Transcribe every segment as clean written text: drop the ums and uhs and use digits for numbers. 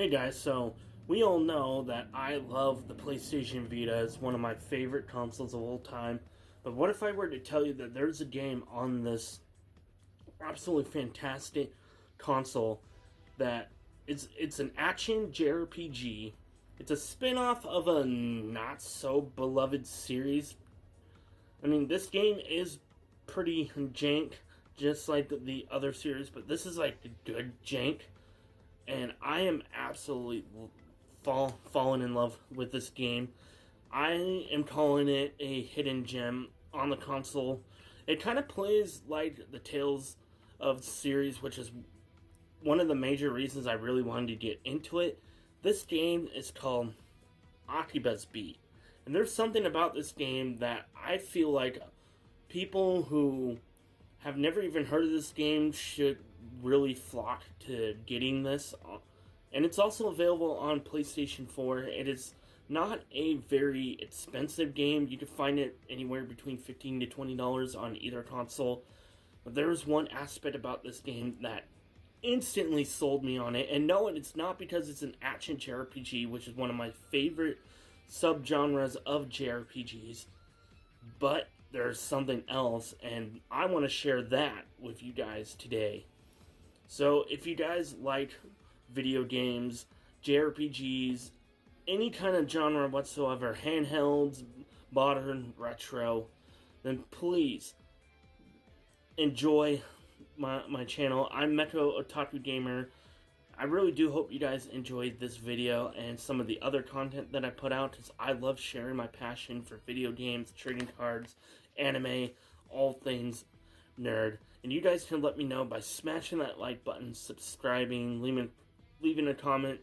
Hey guys, so we all know that I love the PlayStation Vita. It's one of my favorite consoles of all time. But what if I were to tell you that there's a game on this absolutely fantastic console that it's an action Jrpg. It's a spin-off of a not so beloved series. I mean, this game is pretty jank, just like the other series, but this is like a good jank. And I am absolutely fallen in love with this game. I am calling it a hidden gem on the console. It kind of plays like the Tales of series, which is one of the major reasons I really wanted to get into it. This game is called Akibas Beat. And there's something about this game that I feel like people who have never even heard of this game should really flock to getting this. And it's also available on PlayStation 4. It is not a very expensive game. You can find it anywhere between $15 to $20 on either console. But there's one aspect about this game that instantly sold me on it. And no, it's not because it's an action JRPG, which is one of my favorite subgenres of JRPGs. But there's something else, and I want to share that with you guys today. So, if you guys like video games, JRPGs, any kind of genre whatsoever, handhelds, modern, retro, then please enjoy my channel. I'm Mecho Otaku Gamer. I really do hope you guys enjoyed this video and some of the other content that I put out, because I love sharing my passion for video games, trading cards, anime, all things nerd. And you guys can let me know by smashing that like button, subscribing, leaving a comment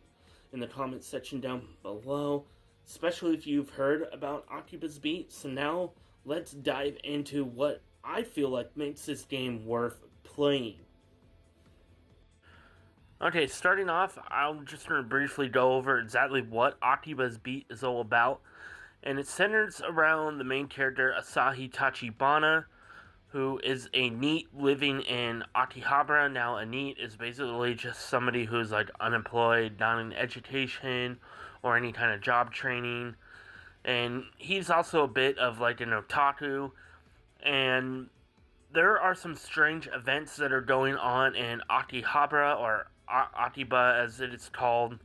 in the comment section down below, especially if you've heard about Akibas Beat. So now let's dive into what I feel like makes this game worth playing. Okay, starting off, I'm just going to briefly go over exactly what Akibas Beat is all about. And it centers around the main character, Asahi Tachibana, who is a NEET living in Akihabara. Now, a NEET is basically just somebody who's like unemployed, not in education, or any kind of job training. And he's also a bit of like an otaku. And there are some strange events that are going on in Akihabara, or Akiba as it is called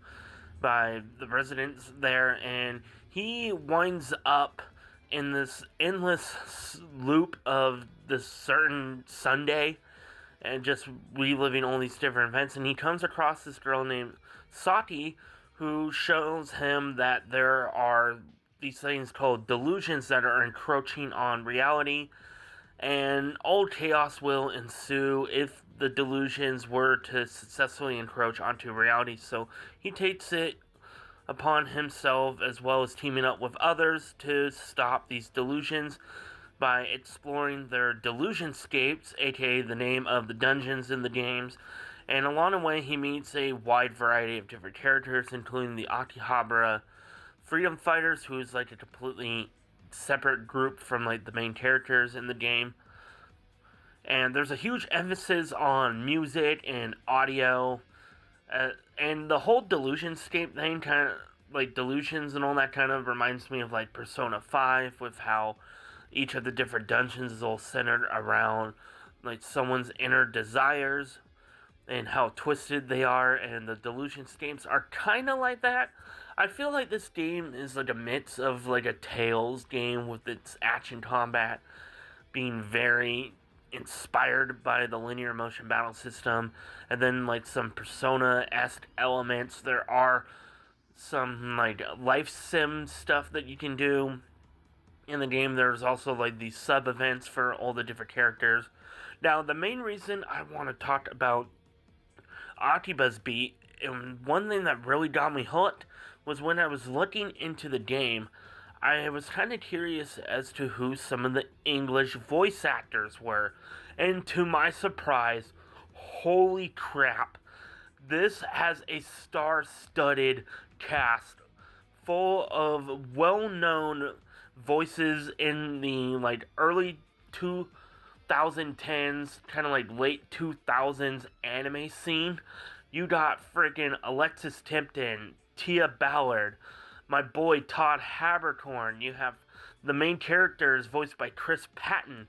by the residents there, and he winds up in this endless loop of this certain Sunday and just reliving all these different events. And he comes across this girl named Saki, who shows him that there are these things called delusions that are encroaching on reality, and all chaos will ensue if the delusions were to successfully encroach onto reality. So he takes it upon himself, as well as teaming up with others, to stop these delusions by exploring their delusionscapes, aka the name of the dungeons in the games. And along the way, he meets a wide variety of different characters, including the Akihabara Freedom Fighters, who is like a completely separate group from like the main characters in the game. And there's a huge emphasis on music and audio, and the whole delusionscape thing, kind of like delusions and all that, kind of reminds me of like Persona 5, with how each of the different dungeons is all centered around like someone's inner desires and how twisted they are, and the delusionscapes are kind of like that. I feel like this game is like a mix of like a Tales game with its action combat being very inspired by the linear motion battle system, and then like some Persona-esque elements. There are some like life sim stuff that you can do in the game. There's also like these sub-events for all the different characters. Now, the main reason I want to talk about Akibas Beat, and one thing that really got me hooked, was when I was looking into the game, I was kind of curious as to who some of the English voice actors were. And to my surprise, holy crap, this has a star-studded cast full of well-known voices in the like early 2010s, kind of like late 2000s anime scene. You got freaking Alexis Tipton, Tia Ballard, my boy Todd Habercorn. You have the main characters voiced by Chris Patton.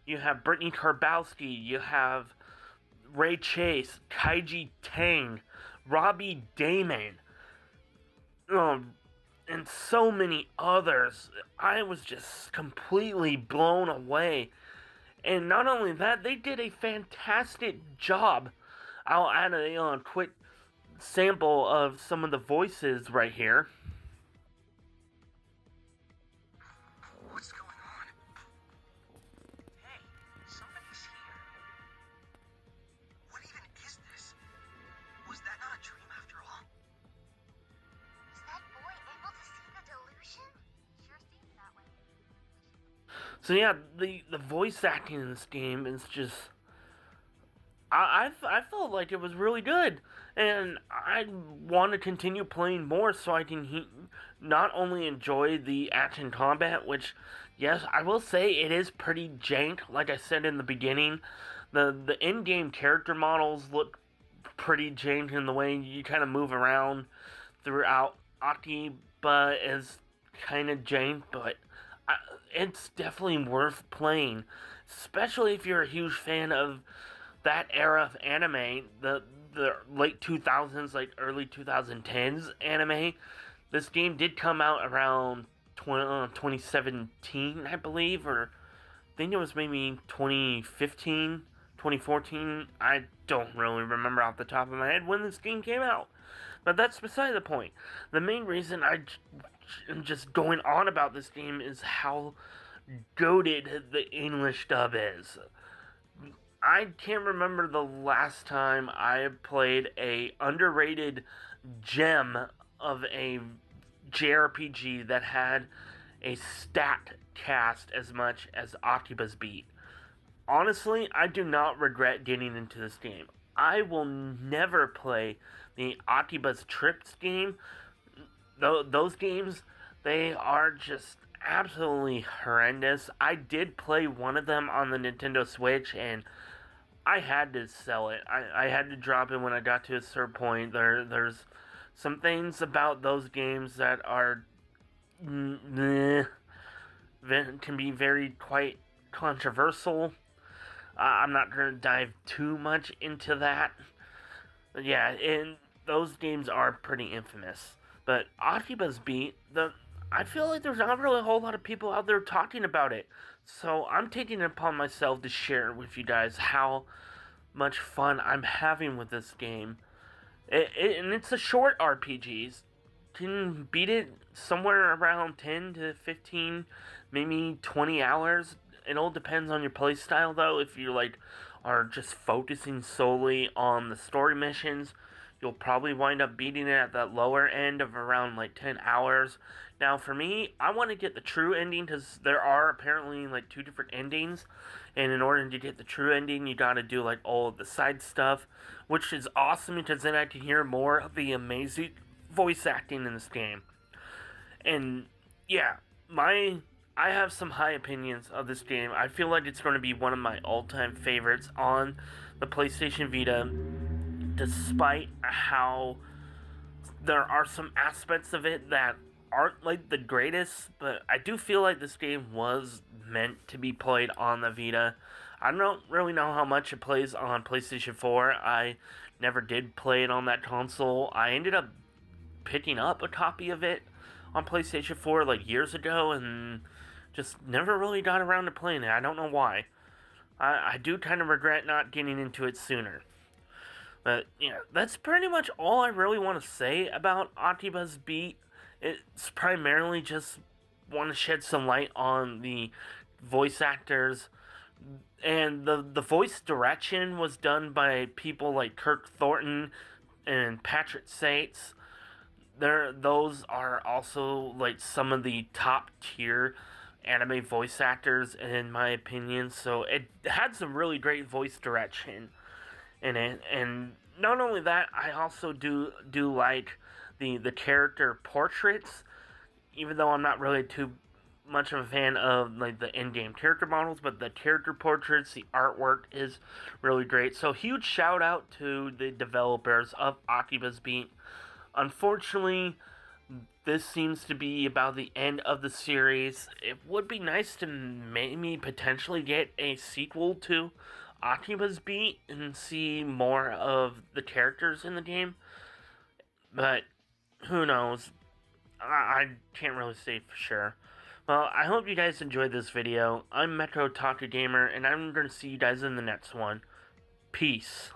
You have Brittany Karbowski. You have Ray Chase, Kaiji Tang, Robbie Damon, and so many others. I was just completely blown away. And not only that, they did a fantastic job. I'll add a quick sample of some of the voices right here. What's going on? Hey, somebody's here. What even is this? Was that not a dream after all? Is that boy able to see the delusion? Sure seems that way. So yeah, the voice acting in this game is just... I felt like it was really good, and I want to continue playing more so I can not only enjoy the action combat, which, yes, I will say it is pretty jank. Like I said in the beginning, the in-game character models look pretty jank in the way you kind of move around throughout Akiba is kind of jank, but it's definitely worth playing, especially if you're a huge fan of that era of anime, the late 2000s, like early 2010s anime. This game did come out around 2017, I believe, or I think it was maybe 2015, 2014. I don't really remember off the top of my head when this game came out. But that's beside the point. The main reason I'm just going on about this game is how goated the English dub is. I can't remember the last time I played a underrated gem of a Jrpg that had a stat cast as much as Akibas Beat. Honestly, I do not regret getting into this game. I will never play the Akibas Trips game. Those games, they are just absolutely horrendous. I did play one of them on the Nintendo Switch, and I had to sell it. I had to drop it when I got to a certain point. There's some things about those games that are can be very quite controversial. I'm not going to dive too much into that. But yeah, and those games are pretty infamous. But Akibas Beat, I feel like there's not really a whole lot of people out there talking about it. So I'm taking it upon myself to share with you guys how much fun I'm having with this game. And it's a short RPG. Can beat it somewhere around 10 to 15, maybe 20 hours. It all depends on your playstyle, though. If you are just focusing solely on the story missions, you'll probably wind up beating it at that lower end of around 10 hours. Now, for me, I want to get the true ending because there are apparently 2 different endings, and in order to get the true ending, you gotta do all of the side stuff, which is awesome because then I can hear more of the amazing voice acting in this game. And yeah, I have some high opinions of this game. I feel like it's going to be one of my all-time favorites on the PlayStation Vita, despite how there are some aspects of it that aren't the greatest, but I do feel like this game was meant to be played on the Vita. I don't really know how much it plays on PlayStation 4. I never did play it on that console. I ended up picking up a copy of it on PlayStation 4 years ago and just never really got around to playing it. I don't know why. I do kind of regret not getting into it sooner. But yeah, that's pretty much all I really want to say about Akibas Beat. It's primarily just want to shed some light on the voice actors, and the voice direction was done by people like Kirk Thornton and Patrick Sates. Those are also some of the top tier anime voice actors in my opinion. So it had some really great voice direction in it, and not only that, I also do like the character portraits, even though I'm not really too much of a fan of like the in-game character models, but the character portraits, the artwork is really great. So huge shout out to the developers of Akibas Beat. Unfortunately, this seems to be about the end of the series. It would be nice to maybe potentially get a sequel to Akibas Beat and see more of the characters in the game, but who knows? I can't really say for sure. Well, I hope you guys enjoyed this video. I'm Metro Taku Gamer, and I'm going to see you guys in the next one. Peace.